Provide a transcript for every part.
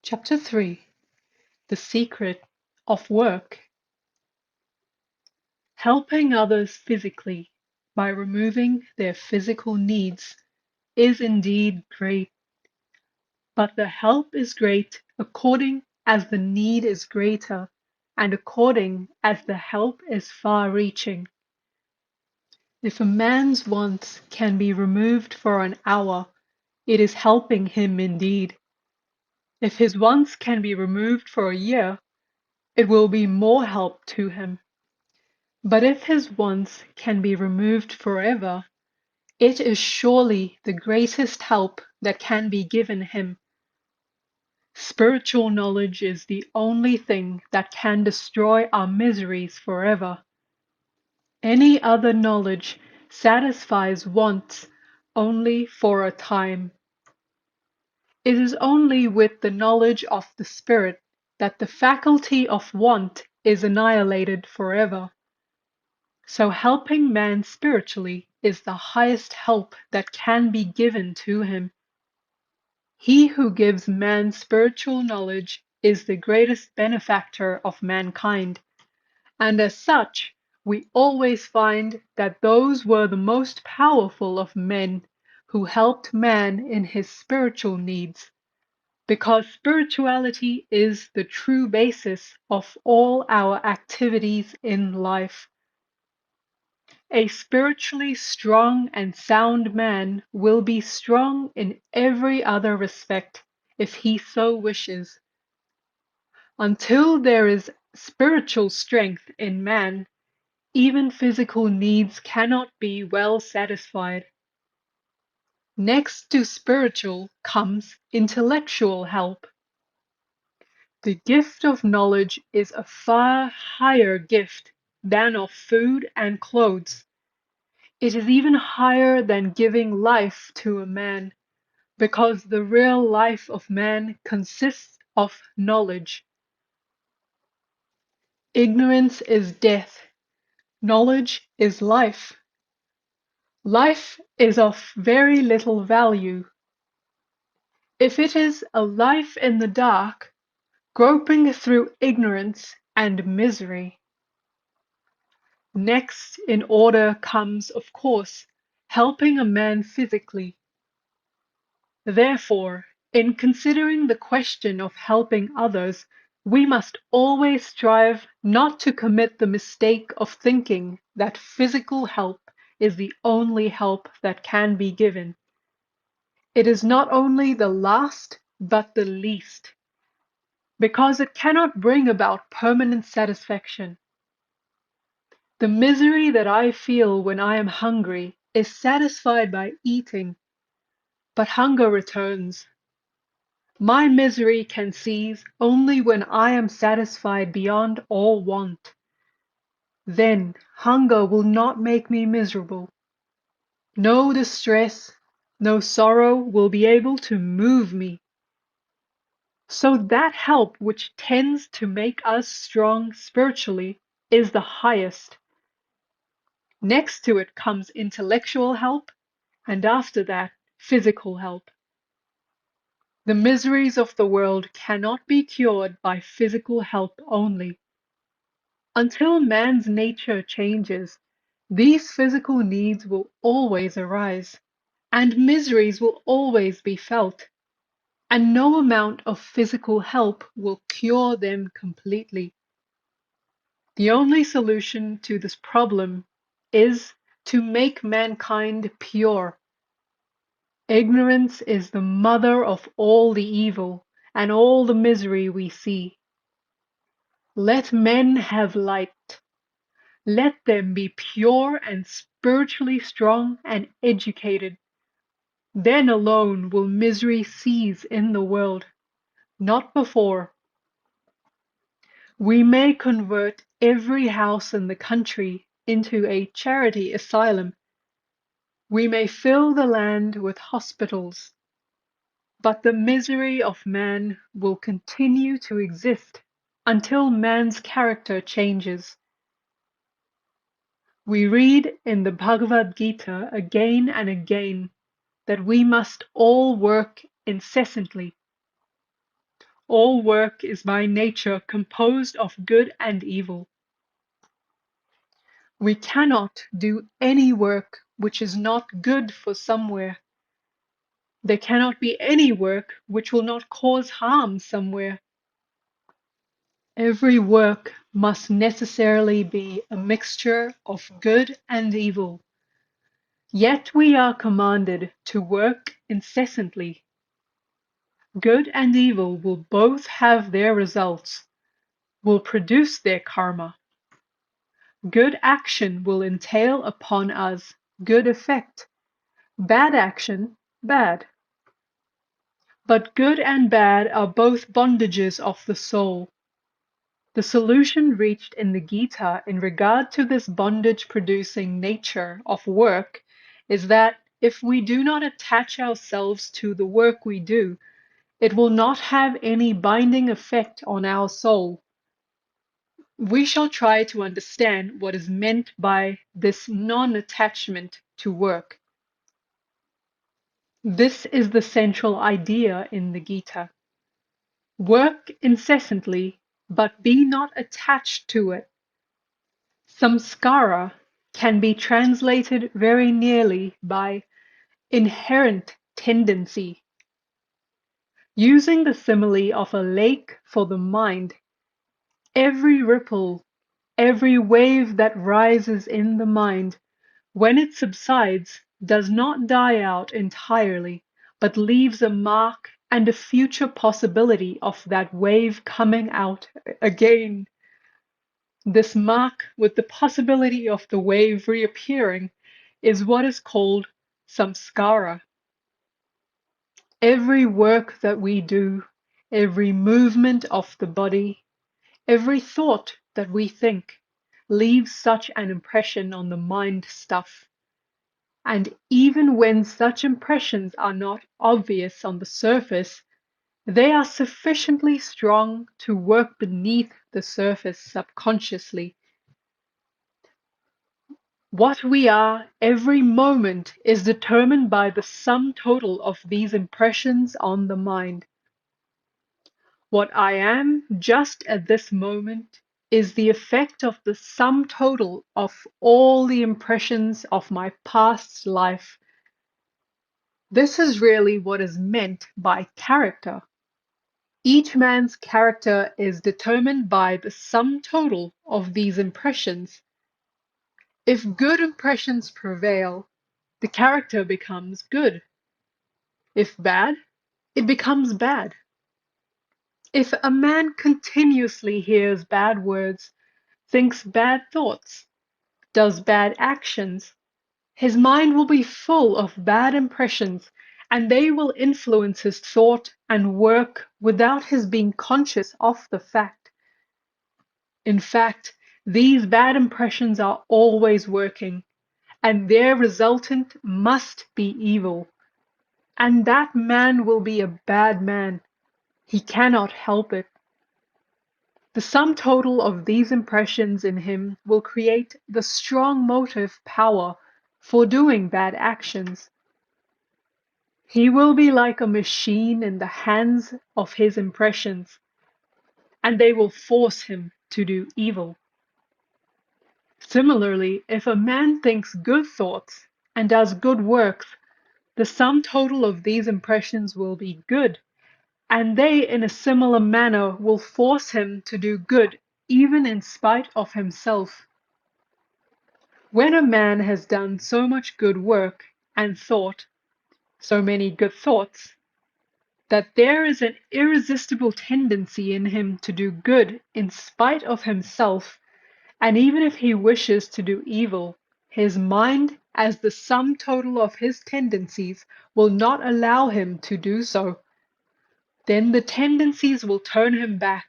Chapter 3: The Secret of Work. Helping others physically by removing their physical needs is indeed great, but the help is great according as the need is greater and according as the help is far-reaching. If a man's wants can be removed for an hour, it is helping him indeed. If his wants can be removed for a year, it will be more help to him. But if his wants can be removed forever, it is surely the greatest help that can be given him. Spiritual knowledge is the only thing that can destroy our miseries forever. Any other knowledge satisfies wants only for a time. It is only with the knowledge of the spirit that the faculty of want is annihilated forever. So helping man spiritually is the highest help that can be given to him. He who gives man spiritual knowledge is the greatest benefactor of mankind, and as such, we always find that those were the most powerful of men who helped man in his spiritual needs, because spirituality is the true basis of all our activities in life. A spiritually strong and sound man will be strong in every other respect, if he so wishes. Until there is spiritual strength in man, even physical needs cannot be well satisfied. Next to spiritual comes intellectual help. The gift of knowledge is a far higher gift than of food and clothes. It is even higher than giving life to a man, because the real life of man consists of knowledge. Ignorance is death. Knowledge is life. Life is of very little value. If it is a life in the dark, groping through ignorance and misery. Next in order comes, of course, helping a man physically. Therefore, in considering the question of helping others, we must always strive not to commit the mistake of thinking that physical help is the only help that can be given. It is not only the last, but the least, because it cannot bring about permanent satisfaction. The misery that I feel when I am hungry is satisfied by eating, but hunger returns. My misery can cease only when I am satisfied beyond all want. Then hunger will not make me miserable. No distress, no sorrow will be able to move me. So that help which tends to make us strong spiritually is the highest. Next to it comes intellectual help, and after that, physical help. The miseries of the world cannot be cured by physical help only. Until man's nature changes, these physical needs will always arise, and miseries will always be felt, and no amount of physical help will cure them completely. The only solution to this problem is to make mankind pure. Ignorance is the mother of all the evil and all the misery we see. Let men have light. Let them be pure and spiritually strong and educated. Then alone will misery cease in the world, not before. We may convert every house in the country into a charity asylum. We may fill the land with hospitals, but the misery of man will continue to exist until man's character changes. We read in the Bhagavad Gita again and again that we must all work incessantly. All work is by nature composed of good and evil. We cannot do any work which is not good for somewhere. There cannot be any work which will not cause harm somewhere. Every work must necessarily be a mixture of good and evil. Yet we are commanded to work incessantly. Good and evil will both have their results, will produce their karma. Good action will entail upon us good effect, bad action, bad. But good and bad are both bondages of the soul. The solution reached in the Gita in regard to this bondage-producing nature of work is that if we do not attach ourselves to the work we do, it will not have any binding effect on our soul. We shall try to understand what is meant by this non-attachment to work. This is the central idea in the Gita. Work incessantly, but be not attached to it. Samskara can be translated very nearly by inherent tendency. Using the simile of a lake for the mind, every ripple, every wave that rises in the mind, when it subsides, does not die out entirely, but leaves a mark and a future possibility of that wave coming out again. This mark, with the possibility of the wave reappearing, is what is called samskara. Every work that we do, every movement of the body, every thought that we think, leaves such an impression on the mind stuff. And even when such impressions are not obvious on the surface, they are sufficiently strong to work beneath the surface subconsciously. What we are every moment is determined by the sum total of these impressions on the mind. What I am just at this moment is the effect of the sum total of all the impressions of my past life. This is really what is meant by character. Each man's character is determined by the sum total of these impressions. If good impressions prevail, the character becomes good. If bad, it becomes bad. If a man continuously hears bad words, thinks bad thoughts, does bad actions, his mind will be full of bad impressions, and they will influence his thought and work without his being conscious of the fact. In fact, these bad impressions are always working, and their resultant must be evil. And that man will be a bad man. He cannot help it. The sum total of these impressions in him will create the strong motive power for doing bad actions. He will be like a machine in the hands of his impressions, and they will force him to do evil. Similarly, if a man thinks good thoughts and does good works, the sum total of these impressions will be good, and they in a similar manner will force him to do good even in spite of himself. When a man has done so much good work and thought so many good thoughts, that there is an irresistible tendency in him to do good in spite of himself, and even if he wishes to do evil, his mind, as the sum total of his tendencies, will not allow him to do so. Then the tendencies will turn him back.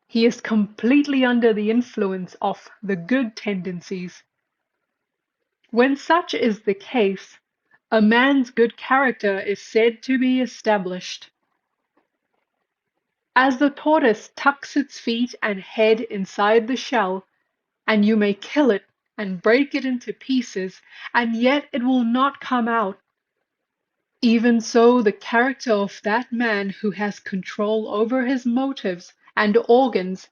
He is completely under the influence of the good tendencies. When such is the case, a man's good character is said to be established. As the tortoise tucks its feet and head inside the shell, and you may kill it and break it into pieces, and yet it will not come out. Even so, the character of that man who has control over his motives and organs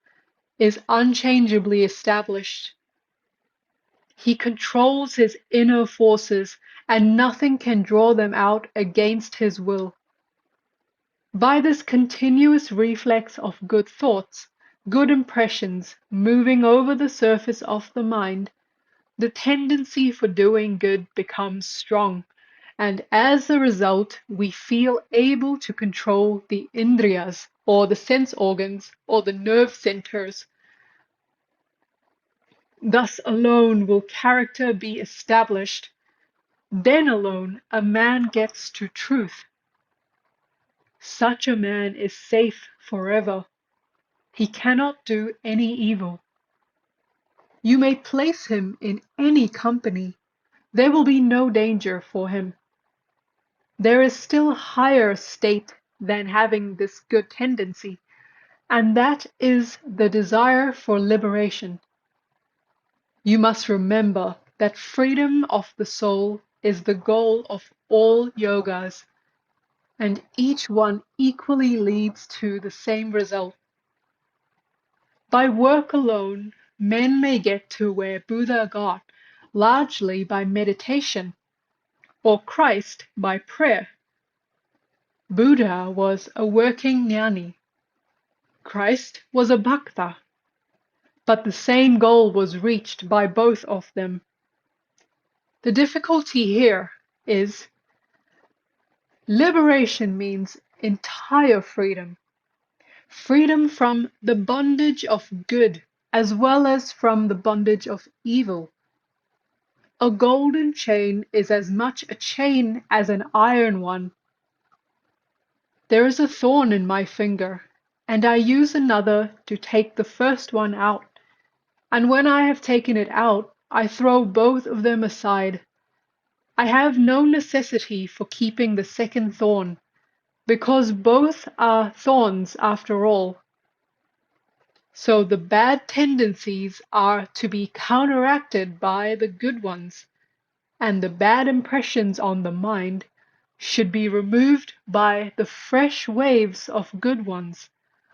is unchangeably established. He controls his inner forces, and nothing can draw them out against his will. By this continuous reflex of good thoughts, good impressions moving over the surface of the mind, the tendency for doing good becomes strong, and as a result, we feel able to control the indriyas, or the sense organs, or the nerve centers. Thus alone will character be established. Then alone a man gets to truth. Such a man is safe forever. He cannot do any evil. You may place him in any company. There will be no danger for him. There is still a higher state than having this good tendency, and that is the desire for liberation. You must remember that freedom of the soul is the goal of all yogas, and each one equally leads to the same result. By work alone, men may get to where Buddha got, largely by meditation, or Christ by prayer. Buddha was a working jnani. Christ was a bhakta. But the same goal was reached by both of them. The difficulty here is liberation means entire freedom. Freedom from the bondage of good as well as from the bondage of evil. A golden chain is as much a chain as an iron one. There is a thorn in my finger, and I use another to take the first one out. And when I have taken it out, I throw both of them aside. I have no necessity for keeping the second thorn, because both are thorns after all. So the bad tendencies are to be counteracted by the good ones, and the bad impressions on the mind should be removed by the fresh waves of good ones,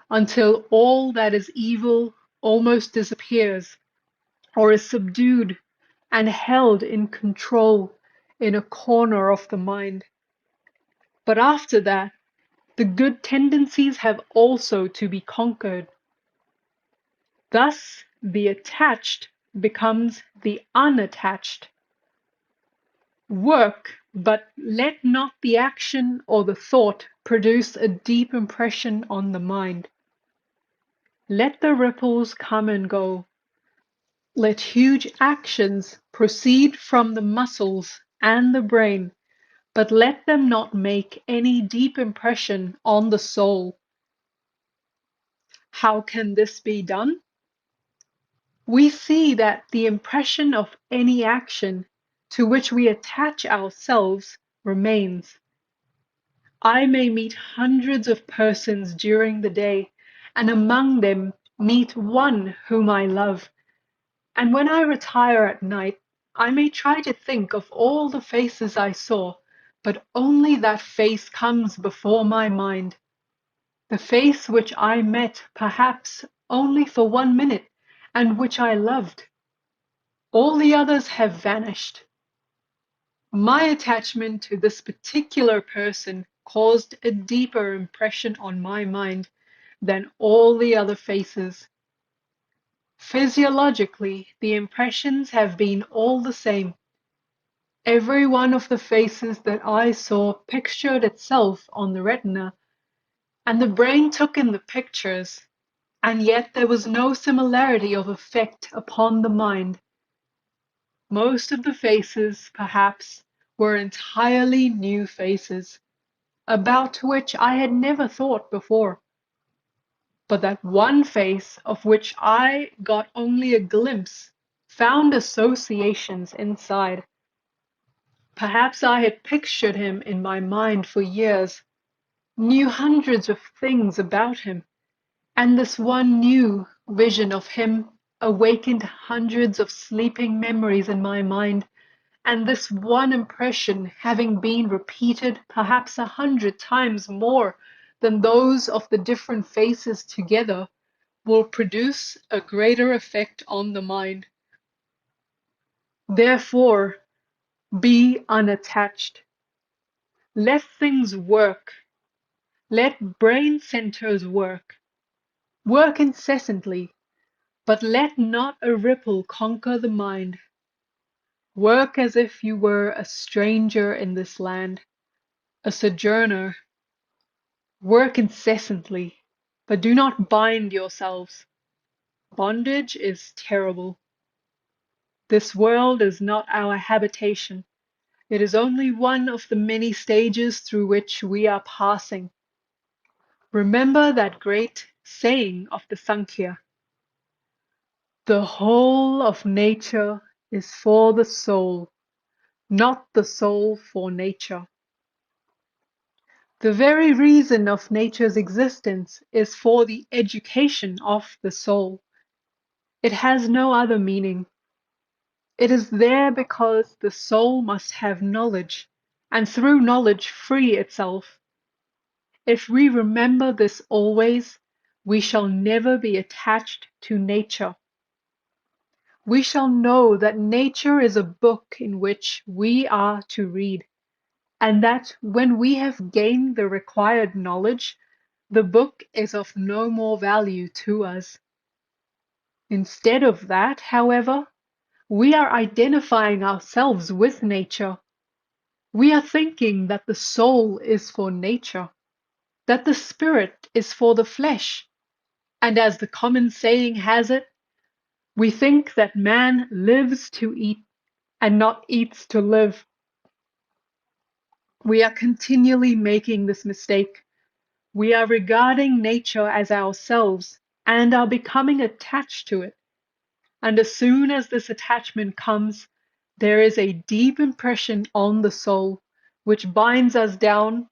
until all that is evil almost disappears, or is subdued and held in control in a corner of the mind. But after that, the good tendencies have also to be conquered. Thus, the attached becomes the unattached. Work, but let not the action or the thought produce a deep impression on the mind. Let the ripples come and go. Let huge actions proceed from the muscles and the brain, but let them not make any deep impression on the soul. How can this be done? We see that the impression of any action to which we attach ourselves remains. I may meet hundreds of persons during the day, and among them meet one whom I love. And when I retire at night, I may try to think of all the faces I saw, but only that face comes before my mind. The face which I met perhaps only for 1 minute, and which I loved. All the others have vanished. My attachment to this particular person caused a deeper impression on my mind than all the other faces. Physiologically, the impressions have been all the same. Every one of the faces that I saw pictured itself on the retina, and the brain took in the pictures, and yet there was no similarity of effect upon the mind. Most of the faces, perhaps, were entirely new faces, about which I had never thought before. But that one face of which I got only a glimpse found associations inside. Perhaps I had pictured him in my mind for years, knew hundreds of things about him, and this one new vision of him awakened hundreds of sleeping memories in my mind And this one impression, having been repeated perhaps 100 times more than those of the different faces together, will produce a greater effect on the mind. Therefore, be unattached. Let things work. Let brain centers work. Work incessantly, but let not a ripple conquer the mind. Work as if you were a stranger in this land, a sojourner. Work incessantly, but do not bind yourselves. Bondage is terrible. This world is not our habitation. It is only one of the many stages through which we are passing. Remember that great saying of the Sankhya: the whole of nature is for the soul, not the soul for nature. The very reason of nature's existence is for the education of the soul. It has no other meaning. It is there because the soul must have knowledge, and through knowledge free itself. If we remember this always, we shall never be attached to nature. We shall know that nature is a book in which we are to read, and that when we have gained the required knowledge, the book is of no more value to us. Instead of that, however, we are identifying ourselves with nature. We are thinking that the soul is for nature, that the spirit is for the flesh, and as the common saying has it, we think that man lives to eat and not eats to live. We are continually making this mistake. We are regarding nature as ourselves and are becoming attached to it. And as soon as this attachment comes, there is a deep impression on the soul, which binds us down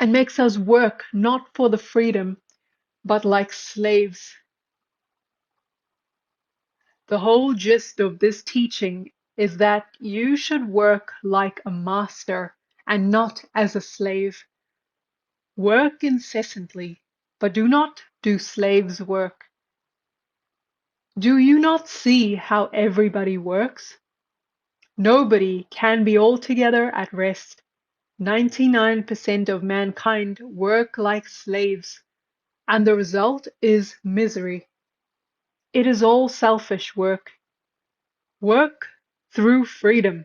and makes us work not for the freedom, but like slaves. The whole gist of this teaching is that you should work like a master and not as a slave. Work incessantly, but do not do slaves' work. Do you not see how everybody works? Nobody can be altogether at rest. 99% of mankind work like slaves, and the result is misery. It is all selfish work. Work through freedom.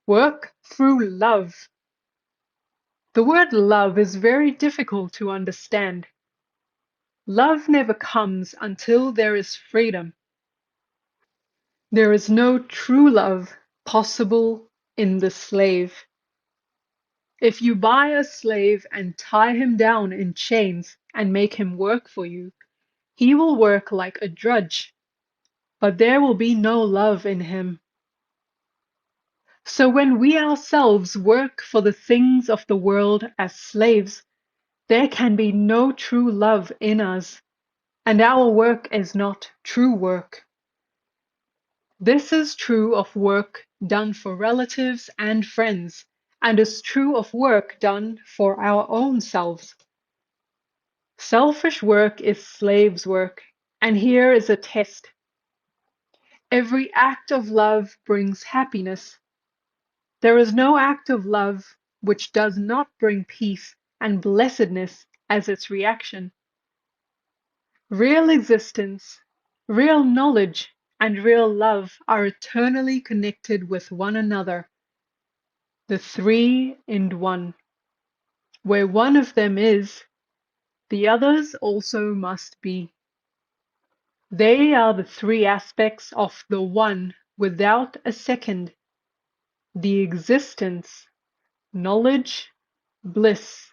Work through love. The word love is very difficult to understand. Love never comes until there is freedom. There is no true love possible in the slave. If you buy a slave and tie him down in chains and make him work for you, he will work like a drudge, but there will be no love in him. So when we ourselves work for the things of the world as slaves, there can be no true love in us, and our work is not true work. This is true of work done for relatives and friends, and is true of work done for our own selves. Selfish work is slave's work, and here is a test. Every act of love brings happiness. There is no act of love which does not bring peace and blessedness as its reaction. Real existence, real knowledge, and real love are eternally connected with one another, the three in one. Where one of them is, the others also must be. They are the three aspects of the one without a second, the existence, knowledge, bliss.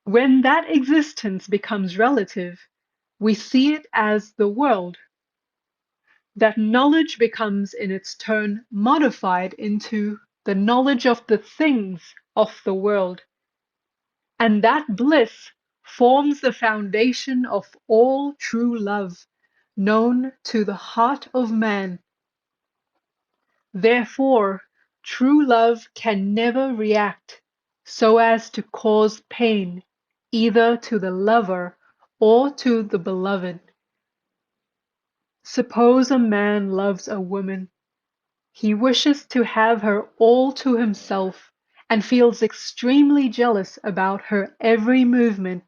When that existence becomes relative, we see it as the world. That knowledge becomes in its turn modified into the knowledge of the things of the world. And that bliss forms the foundation of all true love known to the heart of man. Therefore, true love can never react so as to cause pain either to the lover or to the beloved. Suppose a man loves a woman. He wishes to have her all to himself and feels extremely jealous about her every movement.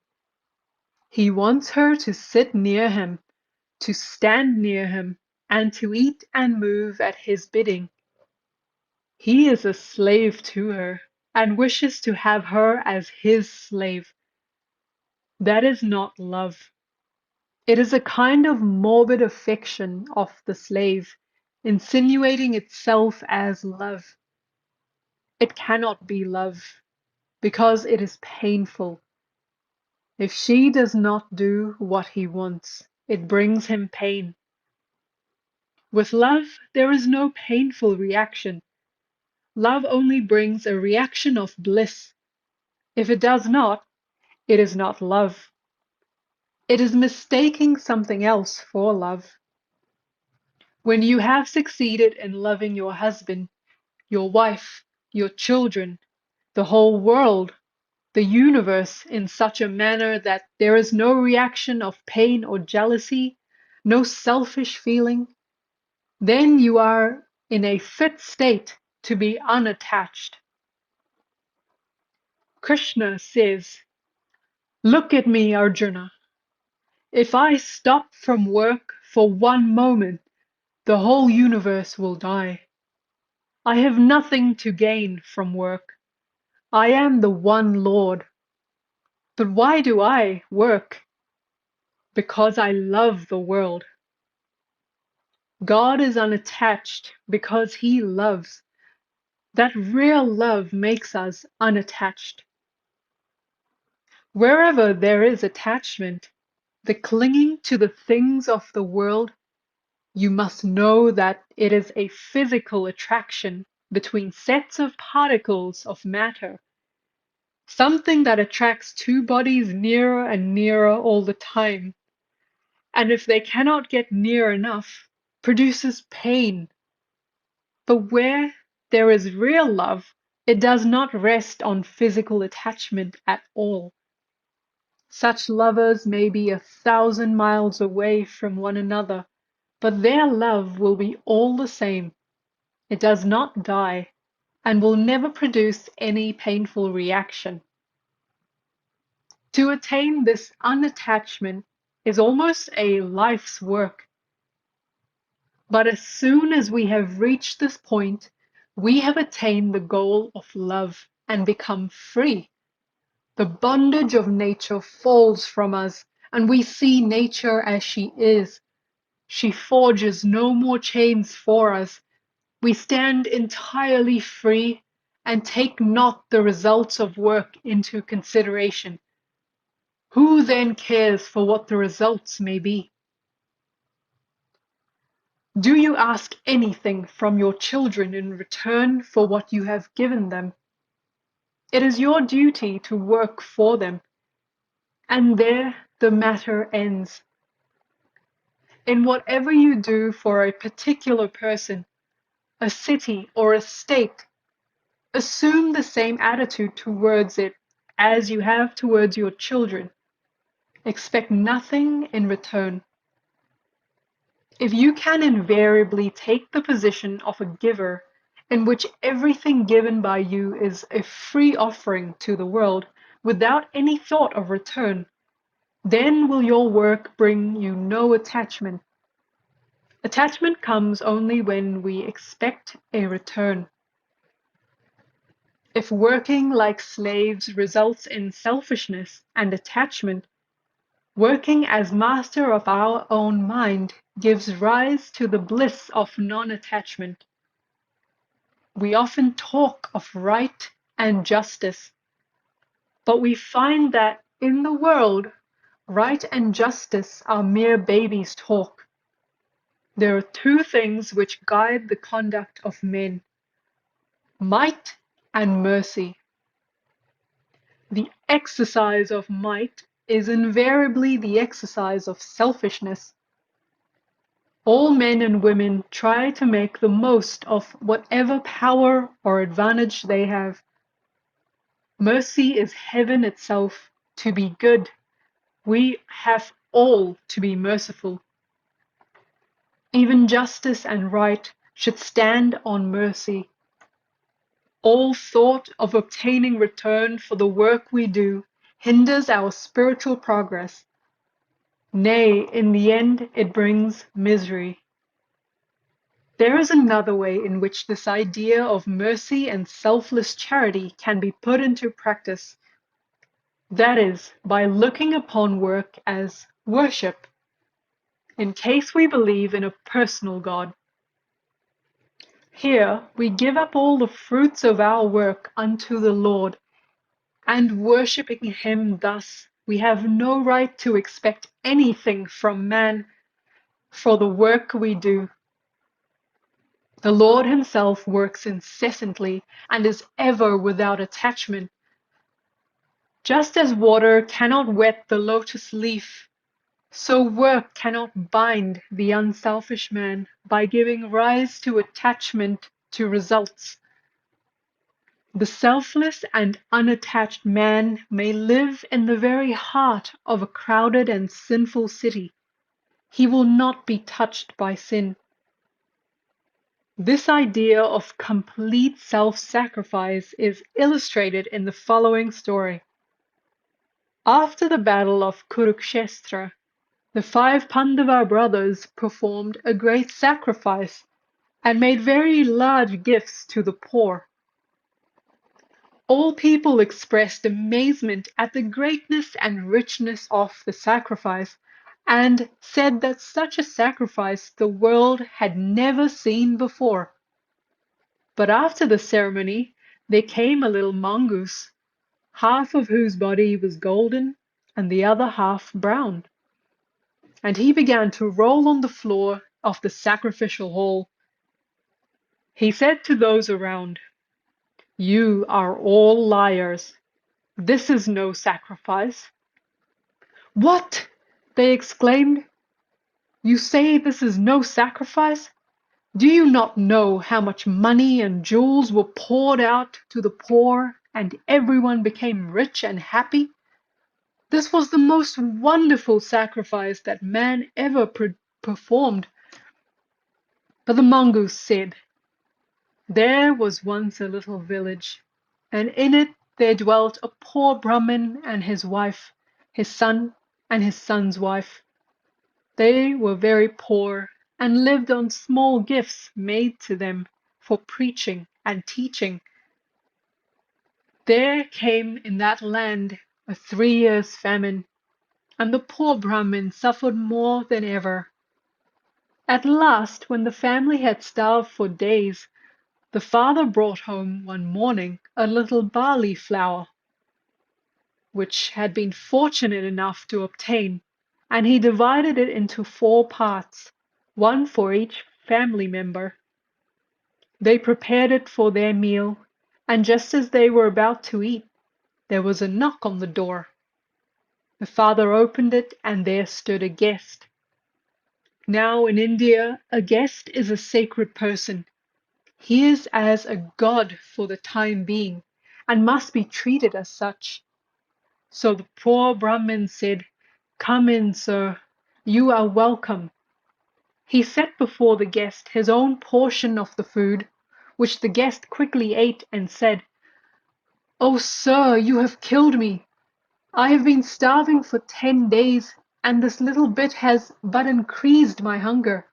He wants her to sit near him, to stand near him, and to eat and move at his bidding. He is a slave to her and wishes to have her as his slave. That is not love. It is a kind of morbid affection of the slave, insinuating itself as love. It cannot be love, because it is painful. If she does not do what he wants, it brings him pain. With love, there is no painful reaction. Love only brings a reaction of bliss. If it does not, it is not love. It is mistaking something else for love. When you have succeeded in loving your husband, your wife, your children, the whole world, the universe in such a manner that there is no reaction of pain or jealousy, no selfish feeling, then you are in a fit state to be unattached. Krishna says, "Look at me, Arjuna. If I stop from work for one moment, the whole universe will die. I have nothing to gain from work. I am the one Lord. But why do I work? Because I love the world." God is unattached because he loves. That real love makes us unattached. Wherever there is attachment, the clinging to the things of the world, you must know that it is a physical attraction between sets of particles of matter, something that attracts two bodies nearer and nearer all the time, and if they cannot get near enough, produces pain. But where there is real love, it does not rest on physical attachment at all. Such lovers may be 1,000 miles away from one another, but their love will be all the same. It does not die and will never produce any painful reaction. To attain this unattachment is almost a life's work. But as soon as we have reached this point, we have attained the goal of love and become free. The bondage of nature falls from us, and we see nature as she is. She forges no more chains for us. We stand entirely free and take not the results of work into consideration. Who then cares for what the results may be? Do you ask anything from your children in return for what you have given them? It is your duty to work for them, and there the matter ends. In whatever you do for a particular person, a city, or a state, assume the same attitude towards it as you have towards your children. Expect nothing in return. If you can invariably take the position of a giver, in which everything given by you is a free offering to the world, without any thought of return, then will your work bring you no attachment. Attachment comes only when we expect a return. If working like slaves results in selfishness and attachment, working as master of our own mind gives rise to the bliss of non-attachment. We often talk of right and justice, but we find that in the world, right and justice are mere babies' talk. There are two things which guide the conduct of men: might and mercy. The exercise of might is invariably the exercise of selfishness. All men and women try to make the most of whatever power or advantage they have. Mercy is heaven itself. To be good, we have all to be merciful. Even justice and right should stand on mercy. All thought of obtaining return for the work we do hinders our spiritual progress. Nay, in the end, it brings misery. There is another way in which this idea of mercy and selfless charity can be put into practice. That is, by looking upon work as worship, in case we believe in a personal God. Here we give up all the fruits of our work unto the Lord, and worshipping Him thus, we have no right to expect anything from man for the work we do. The Lord Himself works incessantly and is ever without attachment. Just as water cannot wet the lotus leaf, so work cannot bind the unselfish man by giving rise to attachment to results. The selfless and unattached man may live in the very heart of a crowded and sinful city. He will not be touched by sin. This idea of complete self-sacrifice is illustrated in the following story. After the battle of Kurukshetra, the 5 Pandava brothers performed a great sacrifice and made very large gifts to the poor. All people expressed amazement at the greatness and richness of the sacrifice, and said that such a sacrifice the world had never seen before. But after the ceremony, there came a little mongoose, half of whose body was golden and the other half brown. And he began to roll on the floor of the sacrificial hall. He said to those around, "You are all liars. This is no sacrifice." "What?" they exclaimed. "You say this is no sacrifice? Do you not know how much money and jewels were poured out to the poor, and everyone became rich and happy? This was the most wonderful sacrifice that man ever performed." But the mongoose said, "There was once a little village, and in it there dwelt a poor Brahmin and his wife, his son and his son's wife. They were very poor and lived on small gifts made to them for preaching and teaching. There came in that land a 3 years' famine, and the poor Brahmin suffered more than ever. At last, when the family had starved for days, the father brought home one morning a little barley flour, which had been fortunate enough to obtain, and he divided it into 4 parts, one for each family member. They prepared it for their meal, and just as they were about to eat, there was a knock on the door. The father opened it, and there stood a guest. Now in India, a guest is a sacred person. He is as a god for the time being, and must be treated as such. So the poor Brahmin said, "Come in, sir. You are welcome." He set before the guest his own portion of the food, which the guest quickly ate, and said, "Oh, sir, you have killed me. I have been starving for 10 days, and this little bit has but increased my hunger."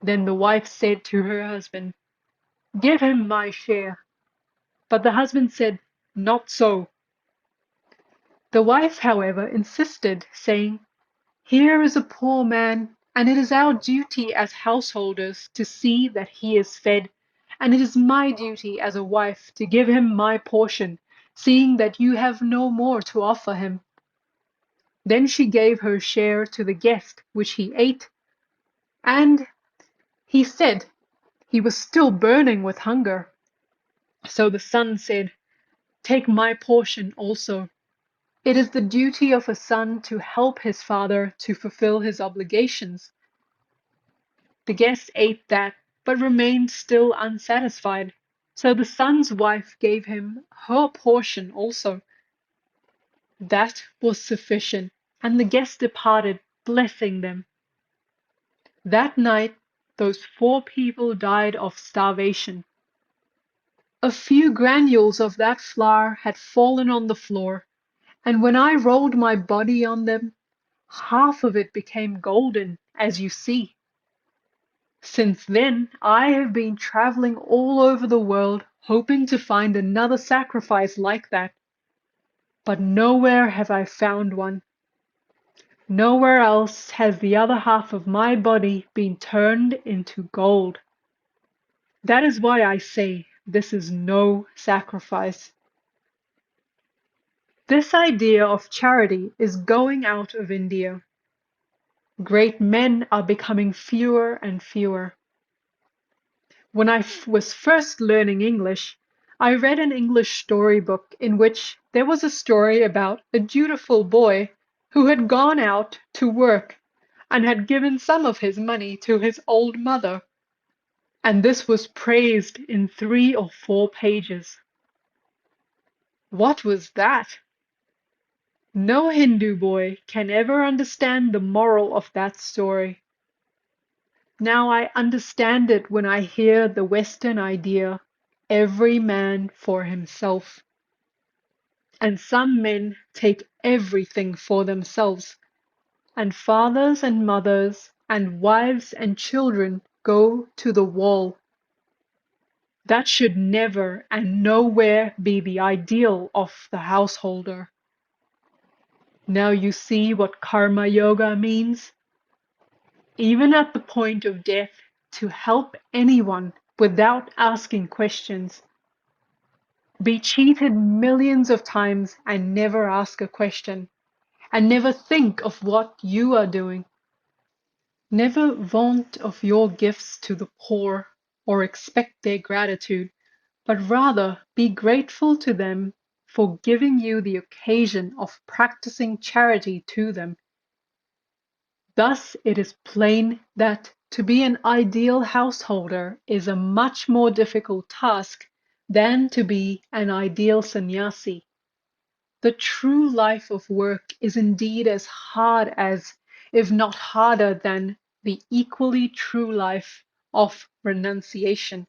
Then the wife said to her husband, "Give him my share." But the husband said, "Not so." The wife, however, insisted, saying, "Here is a poor man, and it is our duty as householders to see that he is fed, and it is my duty as a wife to give him my portion, seeing that you have no more to offer him." Then she gave her share to the guest, which he ate, and he said he was still burning with hunger. So the son said, "Take my portion also." It is the duty of a son to help his father to fulfill his obligations. The guest ate that, but remained still unsatisfied, so the son's wife gave him her portion also. That was sufficient, and the guest departed, blessing them. That night, those 4 people died of starvation. A few granules of that flour had fallen on the floor, and when I rolled my body on them, half of it became golden, as you see. Since then, I have been traveling all over the world, hoping to find another sacrifice like that. But nowhere have I found one. Nowhere else has the other half of my body been turned into gold. That is why I say this is no sacrifice. This idea of charity is going out of India. Great men are becoming fewer and fewer. When I was first learning English, I read an English storybook in which there was a story about a dutiful boy who had gone out to work and had given some of his money to his old mother, and this was praised in 3 or 4 pages. What was that? No Hindu boy can ever understand the moral of that story. Now I understand it when I hear the Western idea, every man for himself. And some men take everything for themselves, and fathers and mothers and wives and children go to the wall. That should never and nowhere be the ideal of the householder. Now you see what karma yoga means? Even at the point of death, to help anyone without asking questions. Be cheated millions of times and never ask a question, and never think of what you are doing. Never vaunt of your gifts to the poor or expect their gratitude, but rather be grateful to them for giving you the occasion of practicing charity to them. Thus it is plain that to be an ideal householder is a much more difficult task than to be an ideal sannyasi. The true life of work is indeed as hard as, if not harder than, the equally true life of renunciation.